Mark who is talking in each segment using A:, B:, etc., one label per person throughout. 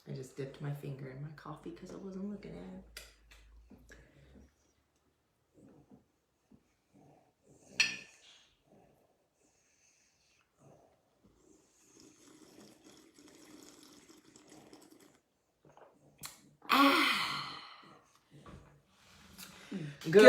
A: I just dipped my finger in my coffee because I wasn't looking at it. Good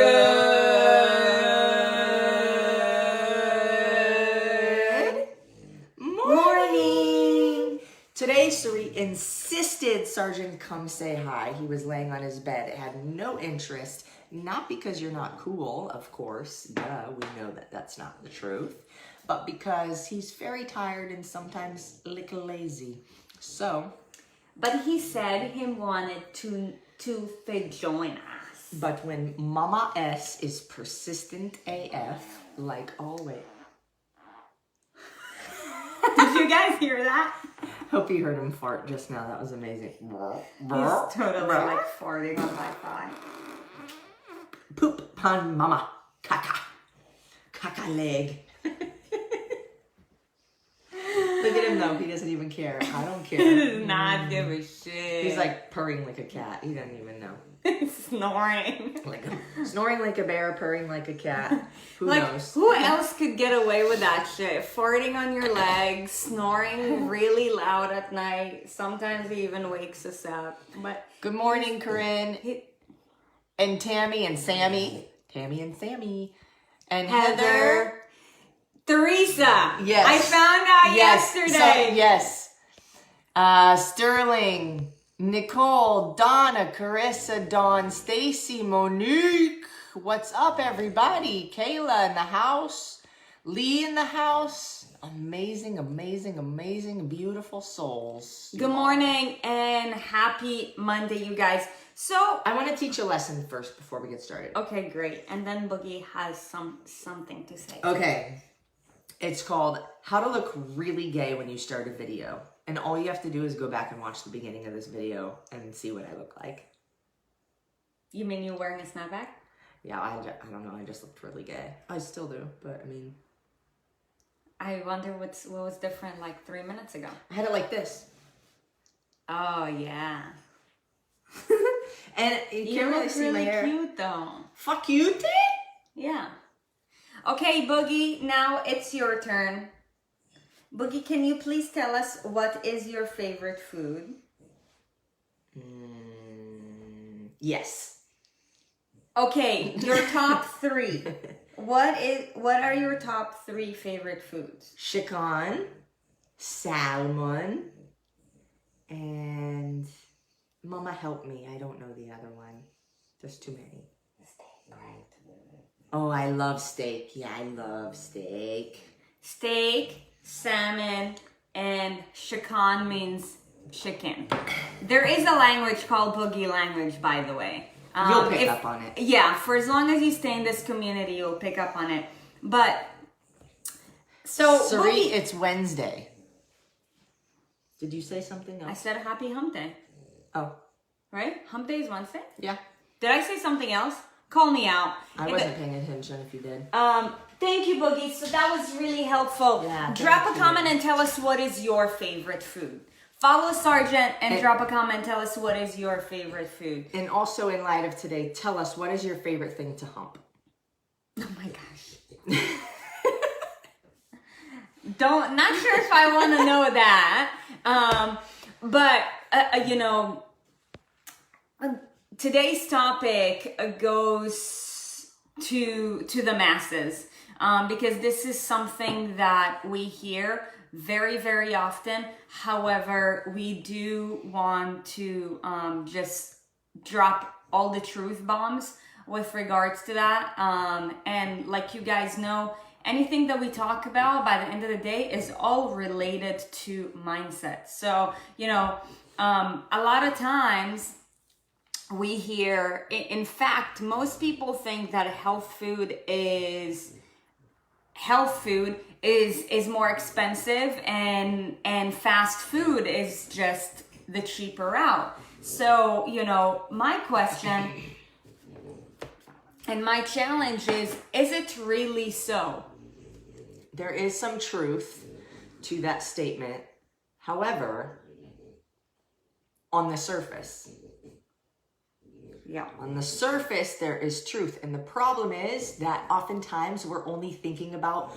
A: morning. Today, Sarit insisted Sergeant come say hi. He was laying on his bed, had no interest, not because you're not cool, of course, duh, we know that that's not the truth, but because he's very tired and sometimes a little lazy. So,
B: but he said he wanted to join us.
A: But when Mama S is persistent AF, like always.
B: Did you guys hear that?
A: Hope you heard him fart just now. That was amazing.
B: He's totally like farting on my thigh.
A: Poop pun mama. Caca. Caca leg. Look at him though. He doesn't even care. I don't care.
B: He does not give a shit.
A: He's like purring like a cat. He doesn't even know.
B: Snoring.
A: Snoring like a bear, purring like a cat. Who knows?
B: Who else could get away with that shit? Farting on your legs, snoring really loud at night. Sometimes he even wakes us up. But
A: good morning, Corinne. And Tammy and Sammy. Tammy and Sammy. And Heather.
B: Teresa.
A: Yes.
B: I found out yesterday.
A: Yes. Sterling. Nicole, Donna, Carissa, Dawn, Stacy, Monique. What's up, everybody? Kayla in the house. Lee in the house. Amazing, amazing, amazing, beautiful souls.
B: Good morning and happy Monday, you guys. So
A: I want to teach a lesson first before we get started.
B: Okay, great. And then Boogie has something to say.
A: Okay. It's called How to Look Really Gay When You Start a Video. And all you have to do is go back and watch the beginning of this video and see what I look like.
B: You mean you're wearing a snapback?
A: Yeah, I don't know. I just looked really gay. I still do, but I mean...
B: I wonder what was different like 3 minutes ago.
A: I had it like this.
B: Oh, yeah.
A: And you can't really see my hair.
B: Cute, though.
A: Fuck you, T?
B: Yeah. Okay, Boogie, now it's your turn. Boogie, can you please tell us what is your favorite food?
A: Yes.
B: Okay, your top 3. What are your top 3 favorite foods?
A: Chicken, salmon, and Mama help me. I don't know the other one. There's too many.
B: Steak, right?
A: Oh, I love steak. Yeah, I love steak.
B: Steak, salmon, and chicken means chicken. There is a language called Boogie language, by the way.
A: You'll pick up on it.
B: Yeah, for as long as you stay in this community, you'll pick up on it. But, so...
A: Sarit, it's Wednesday. Did you say something else?
B: I said happy hump day.
A: Oh.
B: Right? Hump day is Wednesday?
A: Yeah.
B: Did I say something else? Call me out.
A: I wasn't paying attention if you did.
B: Thank you, Boogie. So that was really helpful.
A: Yeah,
B: drop a comment and tell us what is your favorite food. Follow Sergeant and drop a comment and tell us what is your favorite food.
A: And also in light of today, tell us what is your favorite thing to hump?
B: Oh my gosh. Not sure if I want to know that. Today's topic goes to the masses because this is something that we hear very, very often. However, we do want to just drop all the truth bombs with regards to that. And like you guys know, anything that we talk about by the end of the day is all related to mindset. So, a lot of times we hear, in fact, most people think that health food is more expensive and fast food is just the cheaper route. So, my question and my challenge is it really so?
A: There is some truth to that statement. However, on the surface.
B: Yeah.
A: On the surface, there is truth. And the problem is that oftentimes we're only thinking about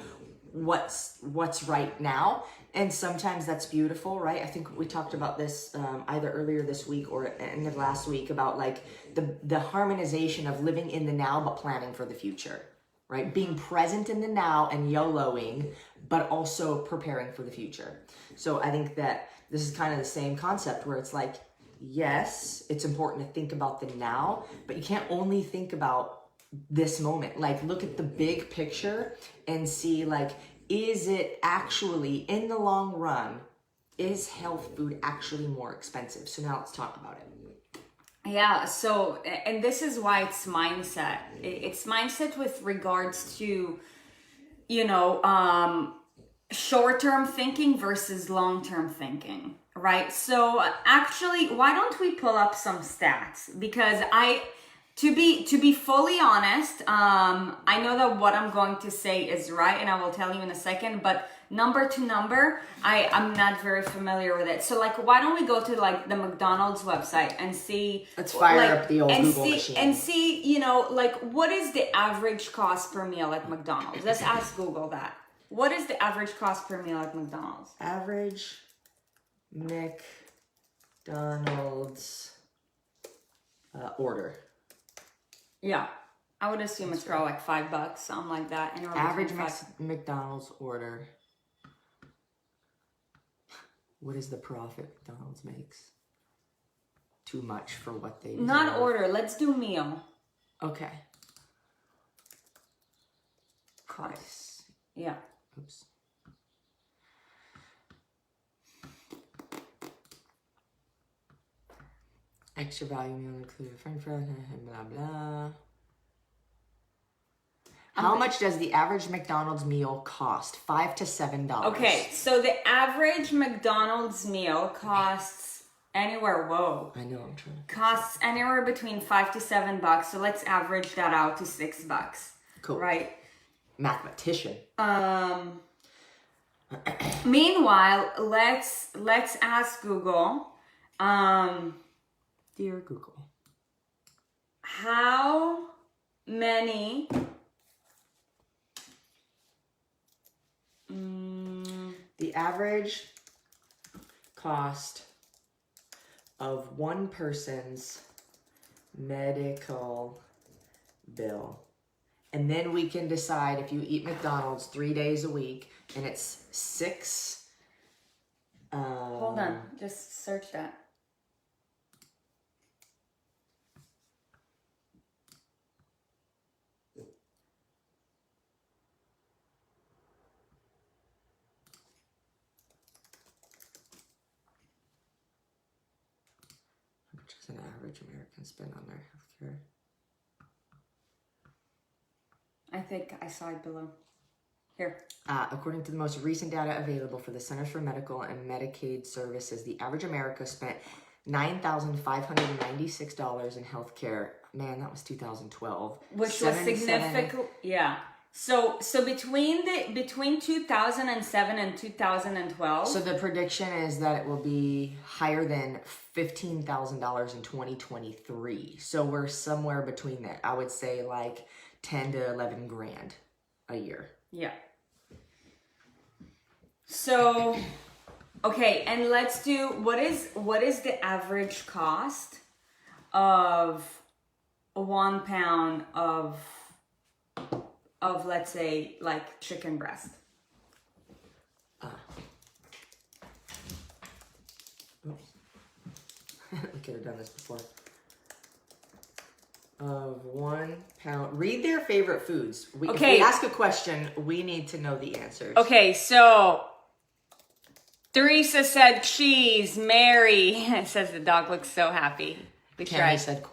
A: what's right now. And sometimes that's beautiful, right? I think we talked about this either earlier this week or at the end of last week about like the harmonization of living in the now, but planning for the future, right? Being present in the now and YOLOing, but also preparing for the future. So I think that this is kind of the same concept where it's like, yes, it's important to think about the now, but you can't only think about this moment. Like, look at the big picture and see, like, is it actually, in the long run, is health food actually more expensive? So now let's talk about it.
B: Yeah, so, and this is why it's mindset. It's mindset with regards to, you know, short-term thinking versus long-term thinking, right? So actually, why don't we pull up some stats? Because to be fully honest, I know that what I'm going to say is right, and I will tell you in a second, but number to number, I'm not very familiar with it. So like, why don't we go to like the McDonald's website and see,
A: let's fire
B: like,
A: up the old Google machine.
B: And see, you know, like, what is the average cost per meal at McDonald's? Let's ask Google that. What is the average cost per meal at McDonald's?
A: Average McDonald's order.
B: Yeah, I would assume it's probably like $5, something like that.
A: Average McDonald's order. What is the profit McDonald's makes? Too much for what they
B: Not
A: deserve.
B: order, let's do meal.
A: Okay.
B: Price. Yeah.
A: Oops. Extra value meal included french fries, blah, blah. How much does the average McDonald's meal cost? $5 to $7.
B: Okay, so the average McDonald's meal costs anywhere, whoa.
A: I know, I'm trying to.
B: Costs anywhere between $5 to $7. So let's average that out to $6.
A: Cool.
B: Right?
A: Mathematician.
B: Meanwhile, let's ask Google.
A: Dear Google.
B: How many
A: the average cost of one person's medical bill. And then we can decide if you eat McDonald's 3 days a week and it's six.
B: Hold on, just search that.
A: How much does an average American spend on their healthcare?
B: I think I saw it below. Here.
A: According to the most recent data available for the Centers for Medical and Medicaid Services, the average America spent $9,596 in healthcare. Man, that was 2012.
B: Which was significant. Yeah. So between 2007 and 2012.
A: So the prediction is that it will be higher than $15,000 in 2023. So we're somewhere between that. I would say like 10 to 11 grand a year.
B: Yeah. So, okay, and let's do, what is the average cost of 1 pound of let's say like chicken breast?
A: Oops. We could have done this before. Of 1 pound. Read their favorite foods. If we ask a question, we need to know the answers.
B: Okay, so Teresa said cheese. Mary says the dog looks so happy.
A: Tammy said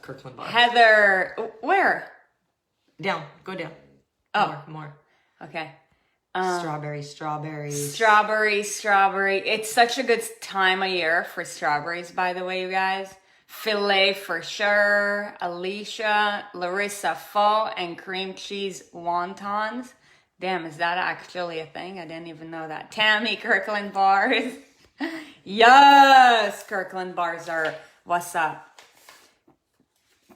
A: Kirkland bar.
B: Heather, where?
A: Down. Go down.
B: Oh.
A: More.
B: Okay.
A: Strawberry.
B: It's such a good time of year for strawberries, by the way, you guys. Filet for sure. Alicia, Larissa, pho and cream cheese wontons. Damn, is that actually a thing? I didn't even know that. Tammy, Kirkland bars. Yes, Kirkland bars are what's up.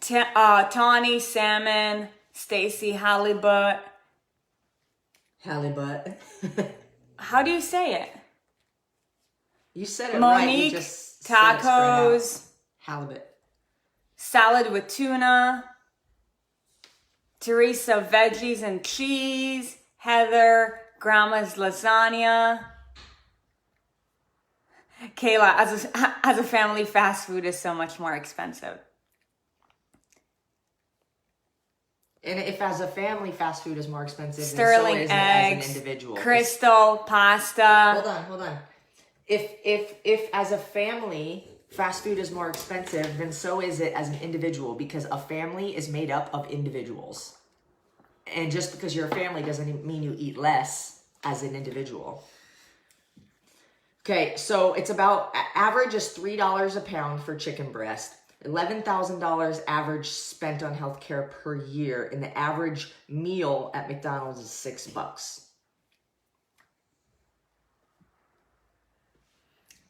B: Tawny salmon, Stacy halibut.
A: Halibut.
B: How do you say it?
A: You said it right. You
B: Monique,
A: just said it straight out.
B: tacos,
A: Halibut.
B: salad with tuna. Teresa, veggies and cheese. Heather, grandma's lasagna. Kayla, as a family, fast food is so much more expensive.
A: And if as a family, fast food is more expensive,
B: Sterling
A: then so is
B: eggs,
A: it as an individual.
B: Crystal, pasta.
A: Hold on. If as a family, fast food is more expensive, then so is it as an individual, because a family is made up of individuals. And just because you're a family doesn't mean you eat less as an individual. Okay, so it's about, average is $3 a pound for chicken breast. $11,000 average spent on healthcare per year, and the average meal at McDonald's is $6.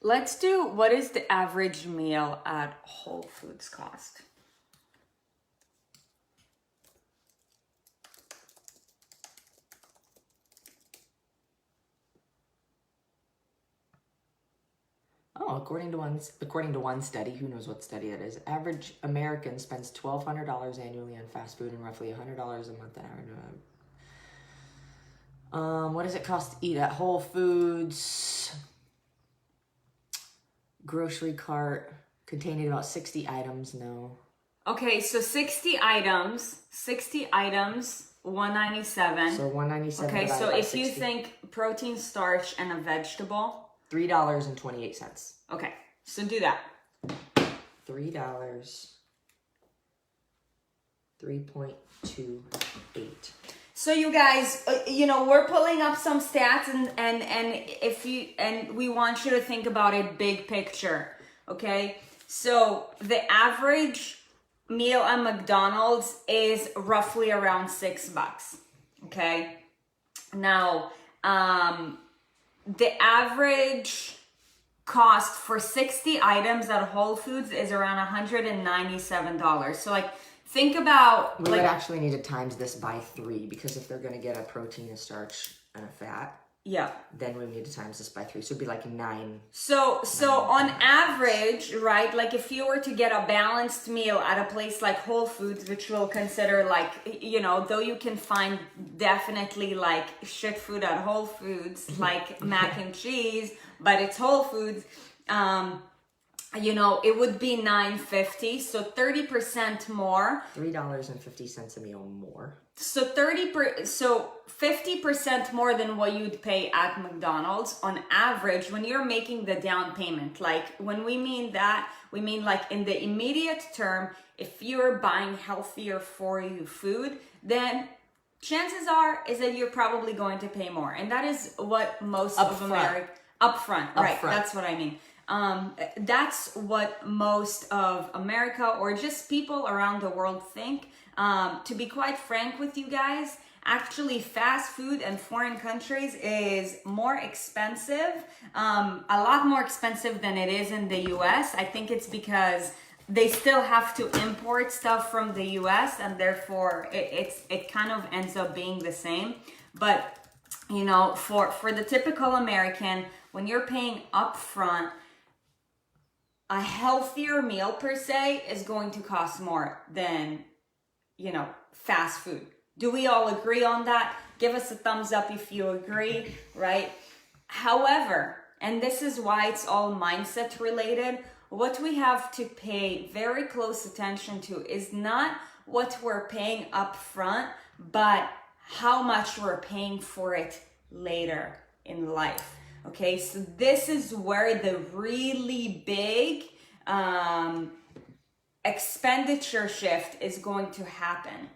B: Let's do, what is the average meal at Whole Foods cost?
A: Oh, according to one study, who knows what study that is, average American spends $1,200 annually on fast food and roughly $100 a month. What does it cost to eat at Whole Foods? Grocery cart containing about 60 items. No.
B: Okay, so 60 items, 197.
A: So 197.
B: Okay, so if
A: 60.
B: you think protein, starch, and a vegetable.
A: $3.28.
B: Okay, so do that.
A: $3. 3.28.
B: So you guys, we're pulling up some stats, and we want you to think about it big picture. Okay, so the average meal at McDonald's is roughly around $6. Okay, now the average cost for 60 items at Whole Foods is around $197. So like, think about,
A: we would actually need to times this by 3, because if they're going to get a protein, a starch, and a fat,
B: yeah,
A: then we need to times this by 3. So it'd be like 9.
B: So on average, right, like if you were to get a balanced meal at a place like Whole Foods, which we'll consider like, though you can find definitely like shit food at Whole Foods, like mac and cheese, but it's Whole Foods, it would be $9.50, so 30% more.
A: $3.50 a meal more.
B: So 50% more than what you'd pay at McDonald's on average when you're making the down payment. Like when we mean that, we mean like in the immediate term, if you're buying healthier for you food, then chances are is that you're probably going to pay more. And that is what most of America upfront, right? That's what I mean. That's what most of America or just people around the world think. To be quite frank with you guys, actually fast food in foreign countries is more expensive, a lot more expensive than it is in the US. I think it's because they still have to import stuff from the US, and therefore it kind of ends up being the same. But for the typical American, when you're paying upfront, a healthier meal per se is going to cost more than fast food. Do we all agree on that? Give us a thumbs up if you agree, right? However, and this is why it's all mindset related, what we have to pay very close attention to is not what we're paying up front, but how much we're paying for it later in life. Okay, so this is where the really big expenditure shift is going to happen.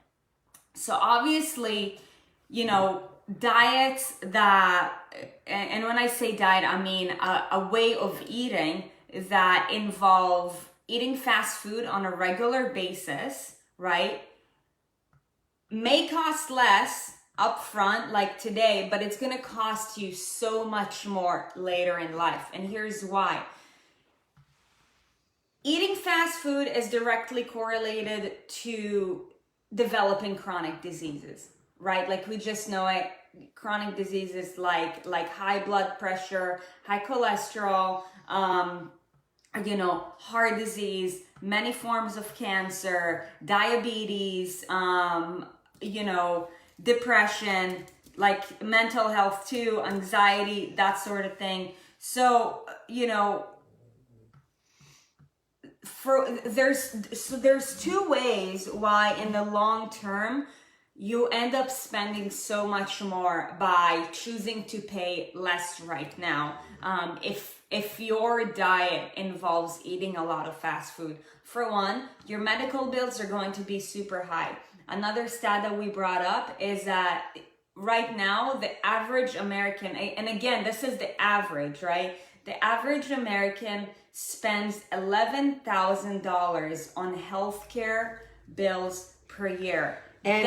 B: So obviously, diets that, and when I say diet, I mean a way of eating that involve eating fast food on a regular basis, right? May cost less up front, like today, but it's going to cost you so much more later in life. And here's why. Eating fast food is directly correlated to developing chronic diseases, right? Like we just know it. Chronic diseases like high blood pressure, high cholesterol, heart disease, many forms of cancer, diabetes, depression, like mental health too, anxiety, that sort of thing. So, there's two ways why in the long term you end up spending so much more by choosing to pay less right now. If your diet involves eating a lot of fast food, for one, your medical bills are going to be super high. Another stat that we brought up is that right now, the average American, and again, this is the average, right? The average American spends $11,000 on healthcare bills per year. And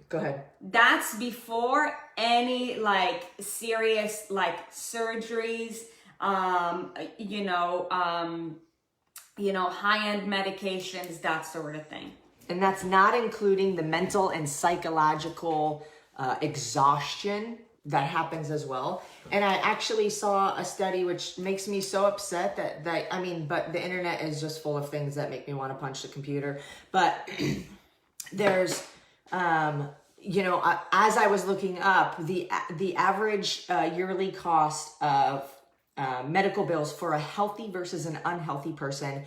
A: go ahead.
B: That's before any like serious like surgeries, high-end medications, that sort of thing.
A: And that's not including the mental and psychological exhaustion that happens as well. And I actually saw a study which makes me so upset but the internet is just full of things that make me want to punch the computer. But there's, as I was looking up, the average yearly cost of medical bills for a healthy versus an unhealthy person,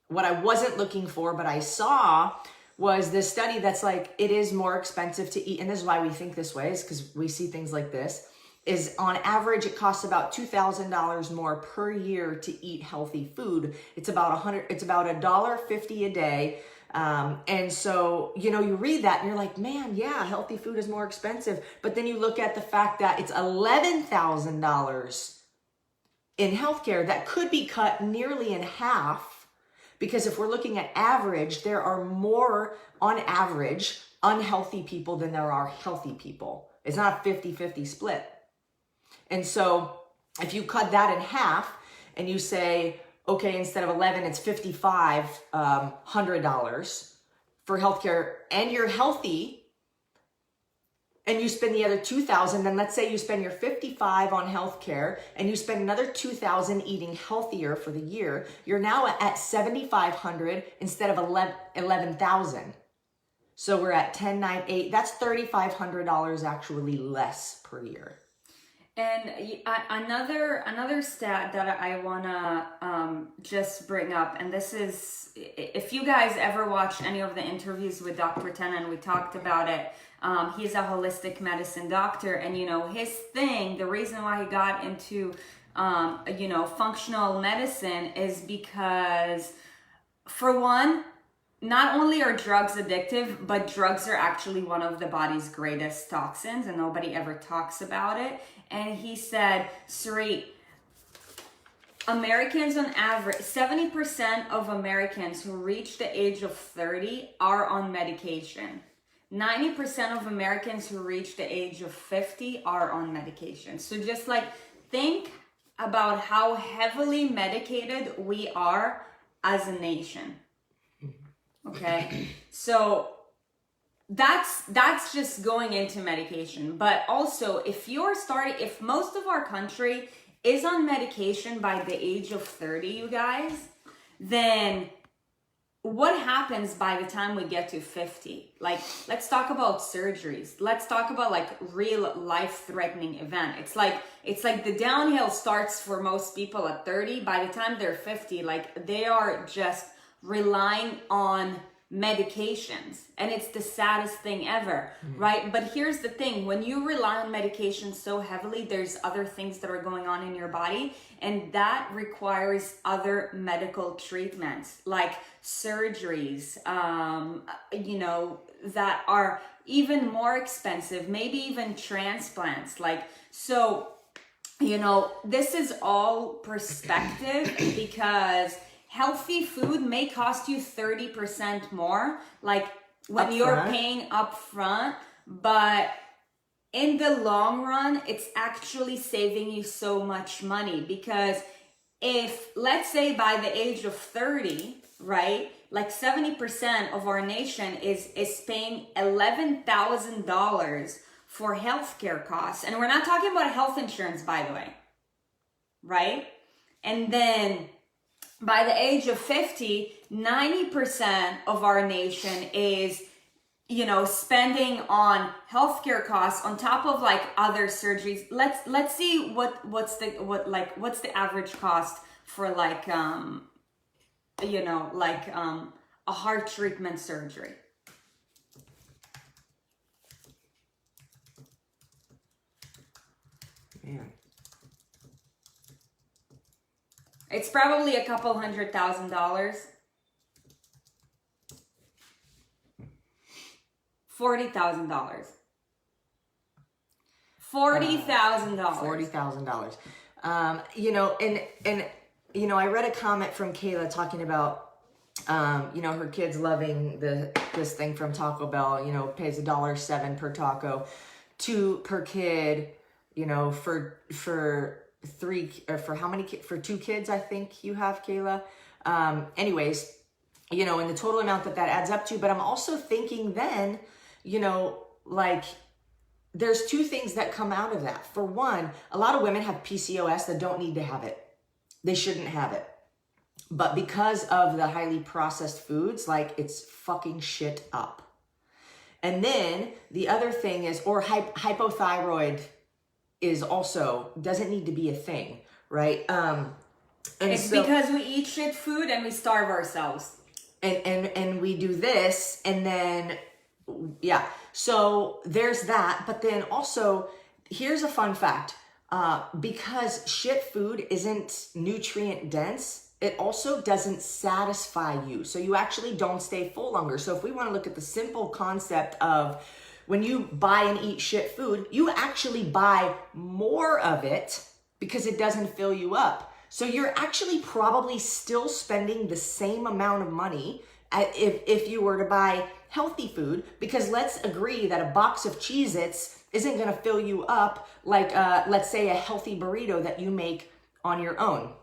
A: what I wasn't looking for, but I saw, was this study that's like, it is more expensive to eat. And this is why we think this way, is because we see things like this, is on average, it costs about $2,000 more per year to eat healthy food. It's about $1.50 a day. And so, you read that and you're like, man, yeah, healthy food is more expensive. But then you look at the fact that it's $11,000 in healthcare that could be cut nearly in half. Because if we're looking at average, there are more, on average, unhealthy people than there are healthy people. It's not a 50-50 split. And so if you cut that in half and you say, okay, instead of 11, it's $5,500 for healthcare, and you're healthy, and you spend the other $2,000, then let's say you spend your $55 on healthcare and you spend another $2,000 eating healthier for the year, you're now at $7,500 instead of $11,000. So we're at $10,980. That's $3,500 actually less per year.
B: And another stat that I wanna just bring up, and this is, if you guys ever watched any of the interviews with Dr. Tenen, we talked about it. He's a holistic medicine doctor, and his thing, the reason why he got into functional medicine is because, for one, not only are drugs addictive, but drugs are actually one of the body's greatest toxins, and nobody ever talks about it. And he said, Sarit, Americans on average, 70% of Americans who reach the age of 30 are on medication. 90% of Americans who reach the age of 50 are on medication. So just like think about how heavily medicated we are as a nation. Okay, so that's just going into medication. But also, if most of our country is on medication by the age of 30, you guys, then what happens by the time we get to 50? Like, let's talk about surgeries. Let's talk about like real life-threatening event. It's like the downhill starts for most people at 30. By the time they're 50, like they are just relying on medications, and it's the saddest thing ever, right? But here's the thing, when you rely on medication so heavily, there's other things that are going on in your body, and that requires other medical treatments like surgeries, that are even more expensive, maybe even transplants. This is all perspective because healthy food may cost you 30% more, like when you're paying up front, but in the long run, it's actually saving you so much money, because if, let's say by the age of 30, right, like 70% of our nation is paying $11,000 for healthcare costs. And we're not talking about health insurance, by the way, right? And then by the age of 50, 90% of our nation is, you know, spending on healthcare costs on top of like other surgeries. Let's see what's the average cost for like you know, like a heart treatment surgery.
A: Man.
B: It's probably a couple $100,000. $40,000.
A: $40,000. You know, and you know, I read a comment from Kayla talking about you know, her kids loving this thing from Taco Bell, you know, pays $1.07 per taco, $2 per kid, you know, for three, or for how many for 2 kids, I think you have, Kayla. Anyways, you know, and the total amount that adds up to. But I'm also thinking then, you know, like, there's 2 things that come out of that. For one, a lot of women have PCOS that don't need to have it. They shouldn't have it. But because of the highly processed foods, like, it's fucking shit up. And then the other thing is, or hypothyroid is also, doesn't need to be a thing, right? And
B: it's so, because we eat shit food and we starve ourselves.
A: And we do this, and then, yeah. So there's that. But then also, here's a fun fact. Because shit food isn't nutrient dense, it also doesn't satisfy you. So you actually don't stay full longer. So if we want to look at the simple concept of when you buy and eat shit food, you actually buy more of it because it doesn't fill you up. So you're actually probably still spending the same amount of money if you were to buy healthy food, because let's agree that a box of Cheez-Its isn't going to fill you up like, let's say, a healthy burrito that you make on your own,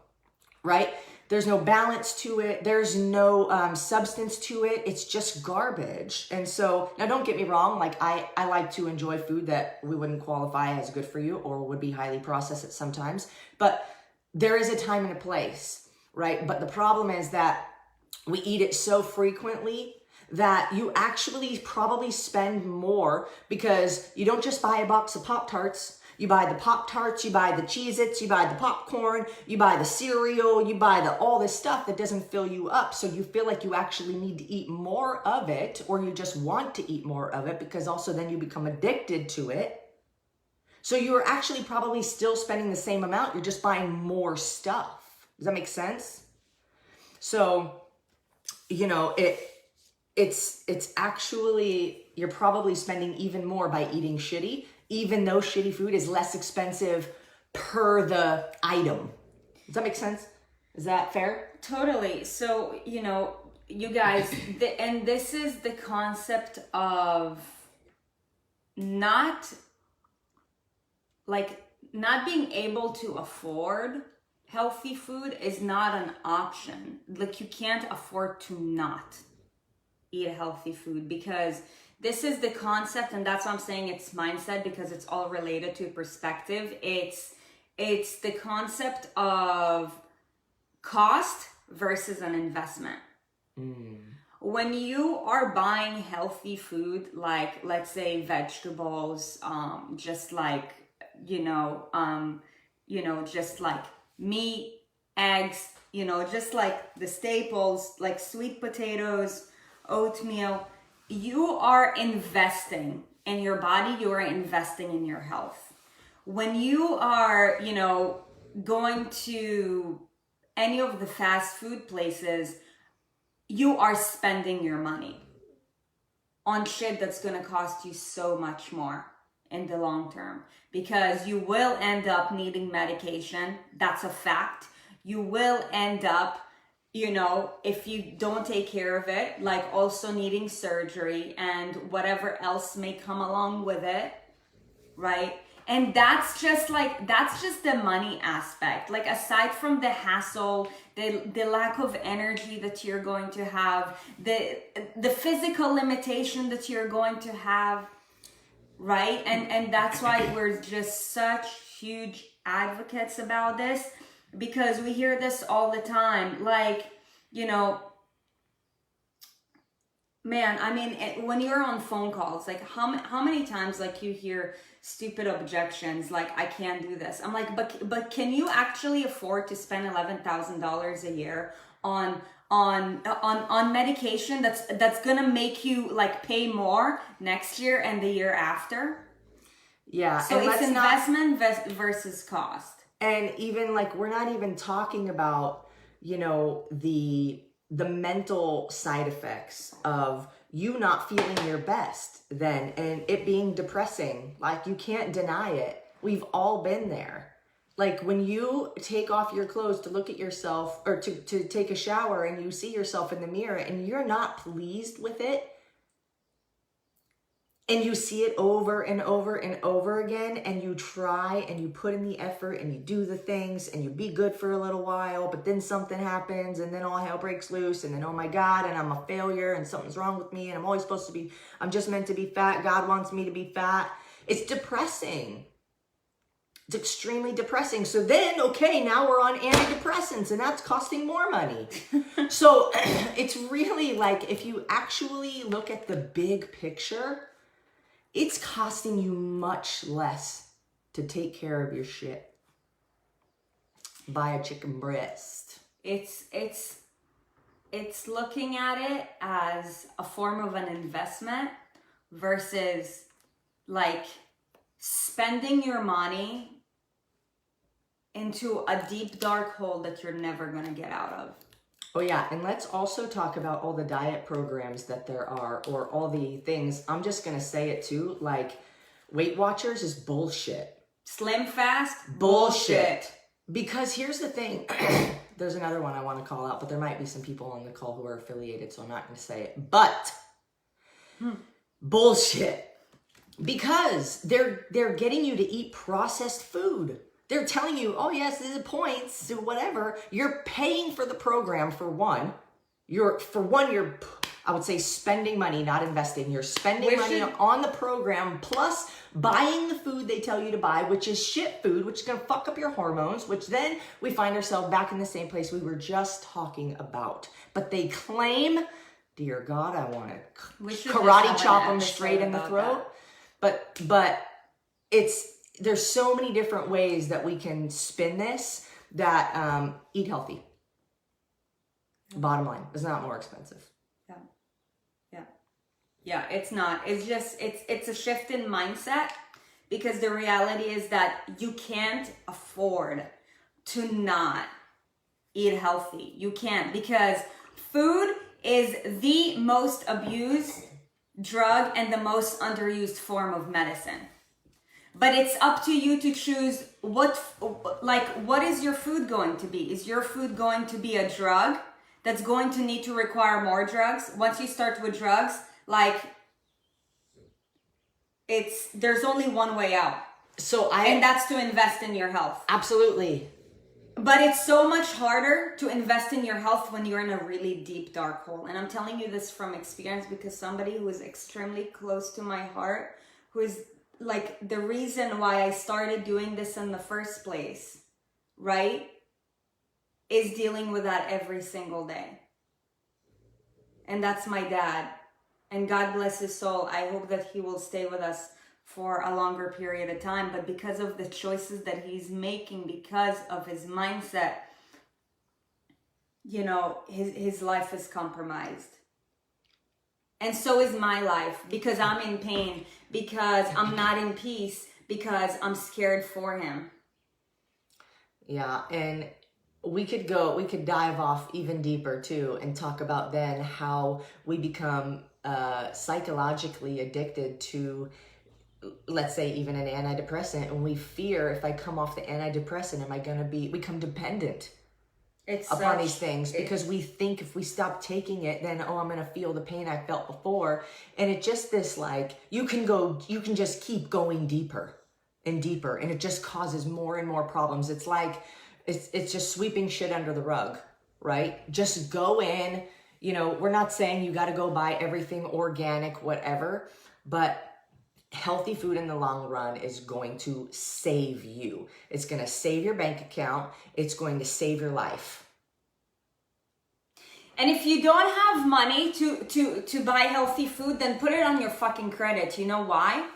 A: right? There's no balance to it. There's no substance to it. It's just garbage. And so, now don't get me wrong, like I like to enjoy food that we wouldn't qualify as good for you or would be highly processed at sometimes, but there is a time and a place, right? But the problem is that we eat it so frequently that you actually probably spend more, because you don't just buy a box of Pop-Tarts. You buy the Pop-Tarts, you buy the Cheez-Its, you buy the popcorn, you buy the cereal, you buy all this stuff that doesn't fill you up. So you feel like you actually need to eat more of it, or you just want to eat more of it, because also then you become addicted to it. So you're actually probably still spending the same amount. You're just buying more stuff. Does that make sense? So, you know, it's actually, you're probably spending even more by eating shitty, even though shitty food is less expensive per the item. Does that make sense? Is that fair?
B: Totally. So, you know, you guys, and this is the concept of not being able to afford healthy food is not an option. Like, you can't afford to not eat healthy food, because this is the concept, and that's why I'm saying it's mindset, because it's all related to perspective. It's the concept of cost versus an investment. When you are buying healthy food, like, let's say, vegetables, just like, just like meat, eggs, just like the staples, like sweet potatoes, oatmeal, you are investing in your body, you are investing in your health. When you are, going to any of the fast food places, you are spending your money on shit that's going to cost you so much more in the long term, because you will end up needing medication. That's a fact. You will end up, if you don't take care of it, like also needing surgery and whatever else may come along with it. right? And that's just the money aspect. Like, aside from the hassle, the lack of energy that you're going to have, the physical limitation that you're going to have, right? And that's why we're just such huge advocates about this, because we hear this all the time. Like, you know, man, I mean, when you're on phone calls, like how many times like you hear stupid objections like, I can't do this. I'm like, but can you actually afford to spend $11,000 a year on medication that's gonna make you like pay more next year and the year after?
A: Yeah.
B: So it's investment versus cost.
A: And even like, we're not even talking about, you know, the mental side effects of you not feeling your best then, and it being depressing. Like, you can't deny it. We've all been there. Like, when you take off your clothes to look at yourself, or to take a shower, and you see yourself in the mirror and you're not pleased with it, and you see it over and over and over again, and you try and you put in the effort and you do the things and you be good for a little while, but then something happens and then all hell breaks loose, and then, oh my God, and I'm a failure and something's wrong with me and I'm just meant to be fat. God wants me to be fat. It's depressing. It's extremely depressing. So then, okay, now we're on antidepressants, and that's costing more money. So it's really like, if you actually look at the big picture, it's costing you much less to take care of your shit. Buy a chicken breast.
B: It's looking at it as a form of an investment versus like spending your money into a deep dark hole that you're never going to get out of.
A: Oh yeah, and let's also talk about all the diet programs that there are, or all the things. I'm just going to say it too, like Weight Watchers is bullshit.
B: Slim Fast?
A: Bullshit. Because here's the thing. There's another one I want to call out, but there might be some people on the call who are affiliated, so I'm not going to say it. But bullshit. Because they're getting you to eat processed food. They're telling you, oh yes, this is points, whatever. You're paying for the program for one. You're I would say spending money, not investing. You're spending money on the program, plus buying the food they tell you to buy, which is shit food, which is going to fuck up your hormones, which then we find ourselves back in the same place we were just talking about. But they claim, dear God, I want to karate chop them straight in the throat. But there's so many different ways that we can spin this, that eat healthy. Bottom line, it's not more expensive.
B: Yeah, it's not. It's just, it's a shift in mindset, because the reality is that you can't afford to not eat healthy. You can't, because food is the most abused drug and the most underused form of medicine. But it's up to you to choose what is your food going to be? Is your food going to be a drug that's going to need to require more drugs? Once you start with drugs, like, there's only one way out. And that's to invest in your health.
A: Absolutely.
B: But it's so much harder to invest in your health when you're in a really deep, dark hole. And I'm telling you this from experience, because somebody who is extremely close to my heart, who is like the reason why I started doing this in the first place, right, is dealing with that every single day. And that's my dad. And God bless his soul. I hope that he will stay with us for a longer period of time. But because of the choices that he's making, because of his mindset, you know, his life is compromised. And so is my life, because I'm in pain, because I'm not in peace, because I'm scared for him.
A: Yeah, and we could dive off even deeper too, and talk about then how we become psychologically addicted to, let's say, even an antidepressant, and we fear, if I come off the antidepressant, am I going to become dependent upon these things, because we think if we stop taking it, then, oh, I'm going to feel the pain I felt before. And it's just this, like, you can just keep going deeper. and deeper, and it just causes more and more problems. It's like, it's just sweeping shit under the rug, right? Just go in, you know, we're not saying you got to go buy everything organic, whatever, but healthy food in the long run is going to save you. It's going to save your bank account. It's going to save your life.
B: And if you don't have money to buy healthy food, then put it on your fucking credit. You know why?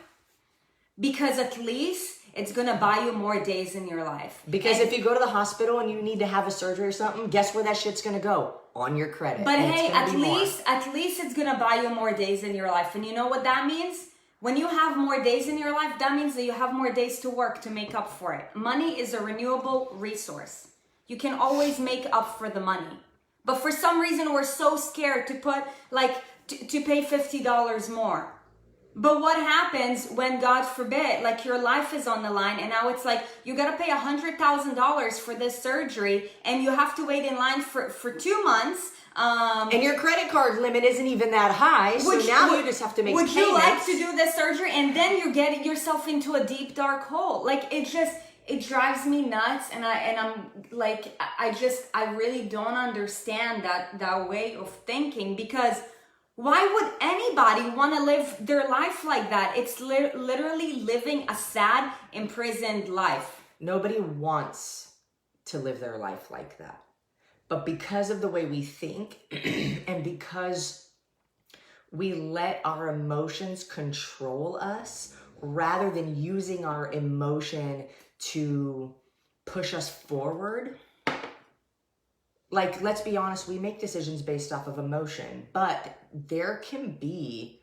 B: Because at least it's gonna buy you more days in your life.
A: Because if you go to the hospital and you need to have a surgery or something, guess where that shit's gonna go? On your credit.
B: But
A: and
B: hey, at least it's gonna buy you more days in your life. And you know what that means? When you have more days in your life, that means that you have more days to work to make up for it. Money is a renewable resource. You can always make up for the money. But for some reason, we're so scared to put, like, to pay $50 more. But what happens when, God forbid, like, your life is on the line and now it's like, you gotta pay $100,000 for this surgery and you have to wait in line for 2 months.
A: And your credit card limit isn't even that high, so now you just have to make payments.
B: Would you like to do this surgery? And then you're getting yourself into a deep, dark hole. Like, it drives me nuts, and I'm like, I really don't understand that way of thinking, because why would anybody want to live their life like that? It's literally living a sad, imprisoned life.
A: Nobody wants to live their life like that. But because of the way we think and because we let our emotions control us rather than using our emotion to push us forward. Like, let's be honest, we make decisions based off of emotion, but there can be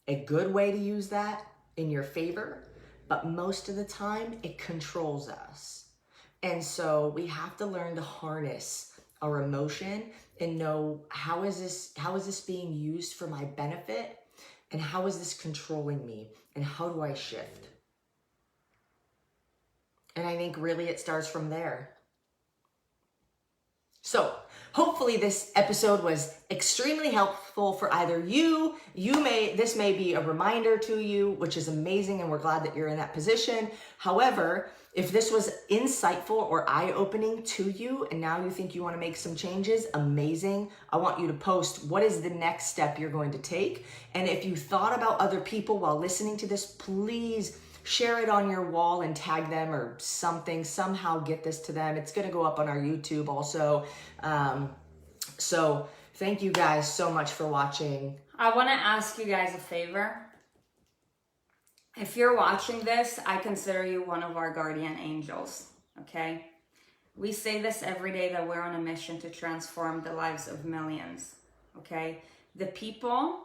A: a good way to use that in your favor, but most of the time it controls us. And so we have to learn to harness our emotion and know, how is this being used for my benefit, and how is this controlling me, and how do I shift? And I think really it starts from there. So hopefully this episode was extremely helpful for either you. This may be a reminder to you, which is amazing, and we're glad that you're in that position. However, if this was insightful or eye-opening to you, and now you think you want to make some changes, amazing. I want you to post, what is the next step you're going to take? And if you thought about other people while listening to this, please share it on your wall and tag them or something, somehow get this to them. It's going to go up on our YouTube also. So thank you guys so much for watching.
B: I want to ask you guys a favor. If you're watching this, I consider you one of our guardian angels, okay? We say this every day, that we're on a mission to transform the lives of millions, okay? The people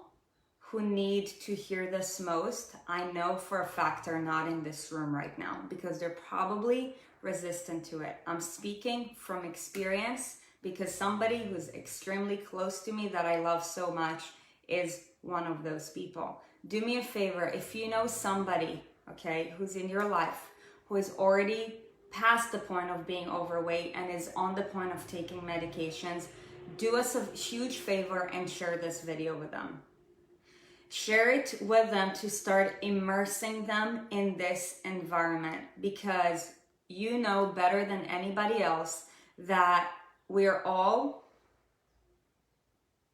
B: who need to hear this most, I know for a fact are not in this room right now, because they're probably resistant to it. I'm speaking from experience, because somebody who's extremely close to me that I love so much is one of those people. Do me a favor, if you know somebody, okay, who's in your life, who is already past the point of being overweight and is on the point of taking medications, do us a huge favor and share this video with them. Share it with them to start immersing them in this environment, because you know better than anybody else that we're all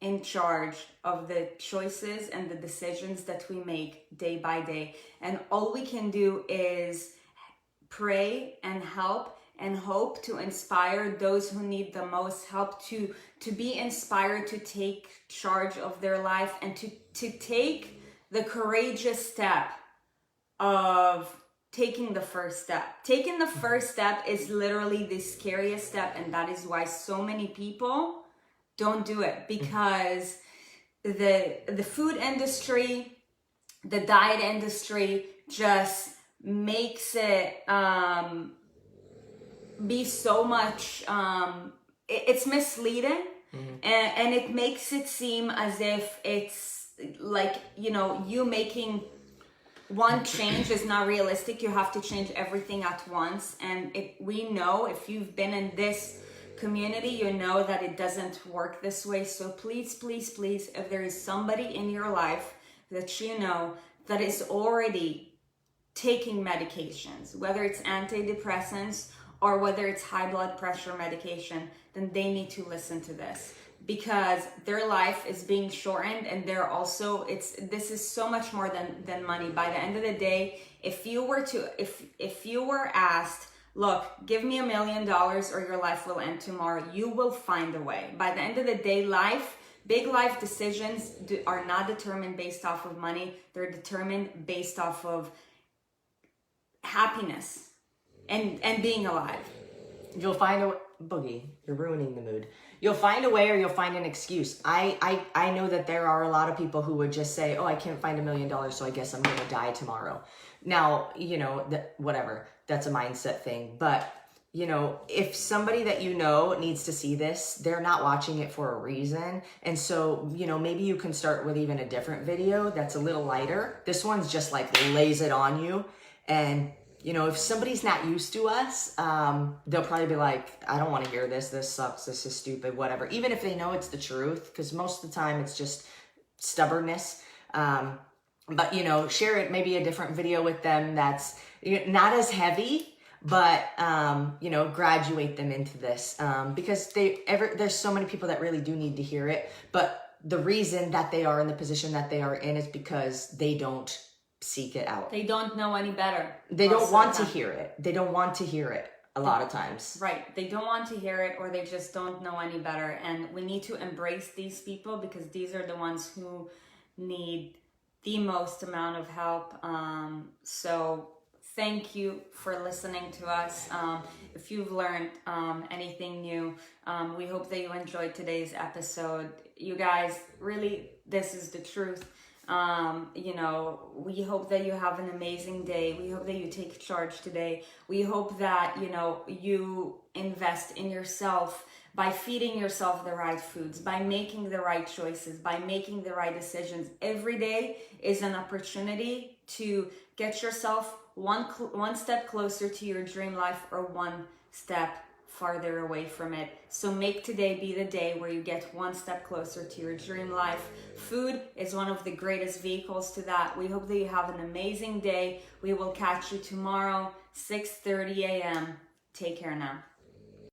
B: in charge of the choices and the decisions that we make day by day. And all we can do is pray and help and hope to inspire those who need the most help to be inspired to take charge of their life, and to take the courageous step of taking the first step. Taking the first step is literally the scariest step, and that is why so many people don't do it, because the food industry, the diet industry just makes it be so much, it's misleading, and it makes it seem as if it's like, you know, you making one change is not realistic. You have to change everything at once. And we know, if you've been in this community, you know that it doesn't work this way. So please, please, please, if there is somebody in your life that you know that is already taking medications, whether it's antidepressants or whether it's high blood pressure medication, then they need to listen to this, because their life is being shortened, and they're also, this is so much more than money. By the end of the day, if you were asked, look, give me $1 million or your life will end tomorrow, you will find a way. By the end of the day, big life decisions are not determined based off of money. They're determined based off of happiness and being alive.
A: You'll find a Boogie, you're ruining the mood. You'll find a way, or you'll find an excuse. I know that there are a lot of people who would just say, oh, I can't find $1 million, so I guess I'm going to die tomorrow. Now, whatever, that's a mindset thing. But, if somebody that needs to see this, they're not watching it for a reason. And so, maybe you can start with even a different video that's a little lighter. This one's just like lays it on you. And if somebody's not used to us, they'll probably be like, I don't want to hear this. This sucks. This is stupid, whatever. Even if they know it's the truth, because most of the time it's just stubbornness. But, share it, maybe a different video with them that's not as heavy, but, graduate them into this. Because there's so many people that really do need to hear it. But the reason that they are in the position that they are in is because they don't seek it out.
B: They don't know any better.
A: They don't want to hear it. They don't want to hear it a lot of times.
B: Right. They don't want to hear it, or they just don't know any better. And we need to embrace these people, because these are the ones who need the most amount of help. So thank you for listening to us. If you've learned anything new, we hope that you enjoyed today's episode. You guys, really, this is the truth. We hope that you have an amazing day. We hope that you take charge today. We hope that, you invest in yourself by feeding yourself the right foods, by making the right choices, by making the right decisions. Every day is an opportunity to get yourself one step closer to your dream life, or one step farther away from it. So make today be the day where you get one step closer to your dream life. Food is one of the greatest vehicles to that. We hope that you have an amazing day. We will catch you tomorrow, 6:30 a.m. Take care now.